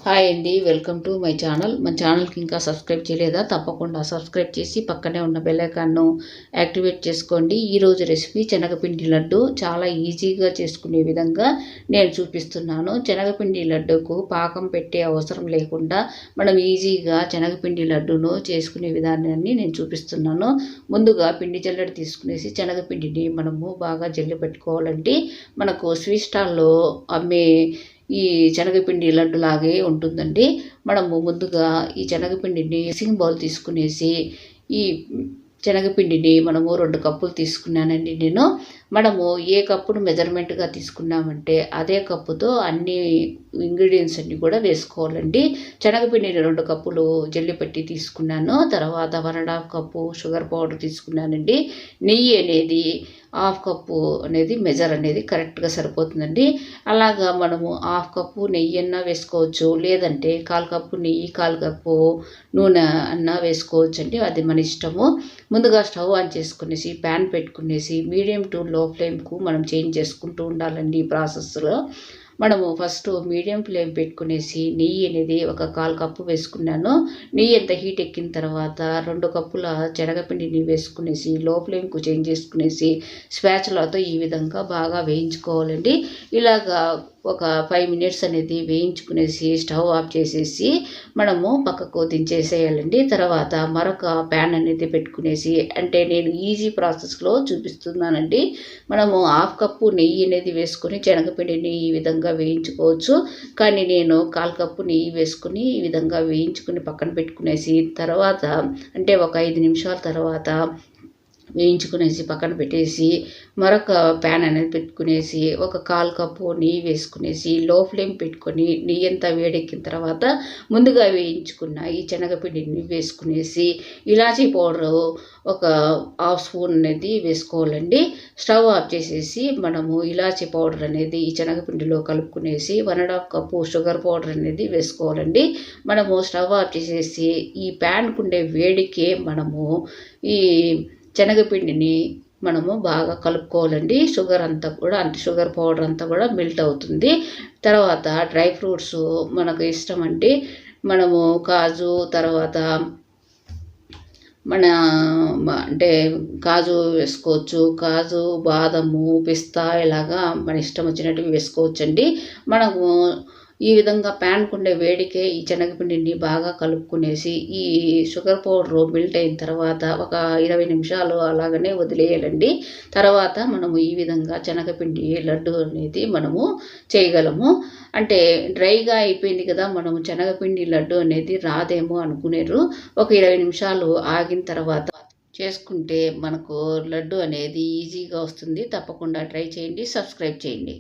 Hi అండి, welcome to my channel. మన ఛానల్కి ఇంకా సబ్స్క్రైబ్ చేయలేదా? తప్పకుండా సబ్స్క్రైబ్ చేసి పక్కనే ఉన్న బెల్ ఐకాన్ను యాక్టివేట్ చేసుకోండి. ఈరోజు రెసిపీ శనగపిండి లడ్డు చాలా ఈజీగా చేసుకునే విధంగా నేను చూపిస్తున్నాను. శనగపిండి లడ్డుకు పాకం పెట్టే అవసరం లేకుండా మనం ఈజీగా శనగపిండి లడ్డును చేసుకునే విధానాన్ని నేను చూపిస్తున్నాను. ముందుగా పిండి జల్లెడ తీసుకునేసి శనగపిండిని మనము బాగా జల్లి పెట్టుకోవాలంటే మనకు స్వీట్ స్టాల్లో అమ్మే ఈ శనగపిండి లడ్డులాగే ఉంటుందండి. మనము ముందుగా ఈ శనగపిండిని మిక్సింగ్ బౌల్ తీసుకునేసి ఈ శనగపిండిని మనము 2 కప్పులు తీసుకున్నానండి నేను. మనము ఏ కప్పును మెజర్మెంట్గా తీసుకున్నామంటే అదే కప్పుతో అన్ని ఇంగ్రీడియంట్స్ అన్నీ కూడా వేసుకోవాలండి. శనగపిండిని 2 కప్పులు జల్లి పెట్టి తీసుకున్నాను. తర్వాత 1.5 కప్పు షుగర్ పౌడర్ తీసుకున్నానండి. నెయ్యి అనేది 1/2 కప్పు అనేది మెజర్ అనేది కరెక్ట్గా సరిపోతుందండి. అలాగా మనము 1/2 కప్పు నెయ్యి అన్నా వేసుకోవచ్చు, లేదంటే 1/4 కప్పు నెయ్యి 1/4 కప్పు నూనె అన్నా వేసుకోవచ్చు అండి. అది మన ఇష్టము. ముందుగా స్టవ్ ఆన్ చేసుకునేసి ప్యాన్ పెట్టుకునేసి మీడియం టు లో ఫ్లేమ్కు మనం చేంజ్ చేసుకుంటూ ఉండాలండి. ఈ ప్రాసెస్లో మనము ఫస్ట్ మీడియం ఫ్లేమ్ పెట్టుకునేసి నెయ్యి అనేది 1/4 కప్పు వేసుకున్నాను. నెయ్యి ఎంత హీట్ ఎక్కిన తర్వాత 2 కప్పుల శనగపిండిని వేసుకునేసి లో ఫ్లేమ్కు చేంజ్ చేసుకునేసి స్పాచులాతో ఈ విధంగా బాగా వేయించుకోవాలండి. ఇలాగా ఒక 5 మినిట్స్ అనేది వేయించుకునేసి స్టవ్ ఆఫ్ చేసేసి మనము పక్కకు దించేసేయాలండి. తర్వాత మరొక ప్యాన్ అనేది పెట్టుకునేసి, అంటే నేను ఈజీ ప్రాసెస్లో చూపిస్తున్నానండి. మనము 1/2 కప్పు నెయ్యి అనేది వేసుకొని శనగపిండిని ఈ విధంగా వేయించుకోవచ్చు. కానీ నేను 1/4 కప్పు నెయ్యి వేసుకుని ఈ విధంగా వేయించుకుని పక్కన పెట్టుకునేసి తర్వాత అంటే ఒక 5 నిమిషాల తర్వాత వేయించుకునేసి పక్కన పెట్టేసి మరొక ప్యాన్ అనేది పెట్టుకునేసి ఒక 1/4 కప్పు నెయ్యి వేసుకునేసి లో ఫ్లేమ్ పెట్టుకొని నెయ్యి అంతా వేడెక్కిన తర్వాత ముందుగా వేయించుకున్న ఈ శనగపిండిని వేసుకునేసి ఇలాచీ పౌడరు ఒక 1/2 స్పూన్ అనేది వేసుకోవాలండి. స్టవ్ ఆఫ్ చేసేసి మనము ఇలాచీ పౌడర్ అనేది ఈ శనగపిండిలో కలుపుకునేసి 1.5 కప్పు షుగర్ పౌడర్ అనేది వేసుకోవాలండి. మనము స్టవ్ ఆఫ్ చేసేసి ఈ ప్యాన్కు ఉండే వేడికే మనము ఈ శనగపిండిని మనము బాగా కలుపుకోవాలండి. షుగర్ అంతా కూడా షుగర్ పౌడర్ అంతా కూడా మెల్ట్ అవుతుంది. తర్వాత డ్రై ఫ్రూట్స్ మనకు ఇష్టం అండి. మనము కాజు, తర్వాత అంటే కాజు వేసుకోవచ్చు. కాజు, బాదము, పిస్తా ఇలాగా మన ఇష్టం వచ్చినట్టు వేసుకోవచ్చండి. మనము ఈ విధంగా ప్యాన్కు ఉండే వేడికే ఈ శనగపిండిని బాగా కలుపుకునేసి ఈ షుగర్ పౌడర్ మెల్ట్ అయిన తర్వాత ఒక 20 నిమిషాలు అలాగనే వదిలేయాలండి. తర్వాత మనము ఈ విధంగా శనగపిండి లడ్డు అనేది మనము చేయగలము. అంటే డ్రైగా అయిపోయింది కదా, మనము శనగపిండి లడ్డు అనేది రాదేమో అనుకునేరు. ఒక 20 నిమిషాలు ఆగిన తర్వాత చేసుకుంటే మనకు లడ్డు అనేది ఈజీగా వస్తుంది. తప్పకుండా ట్రై చేయండి. సబ్స్క్రైబ్ చేయండి.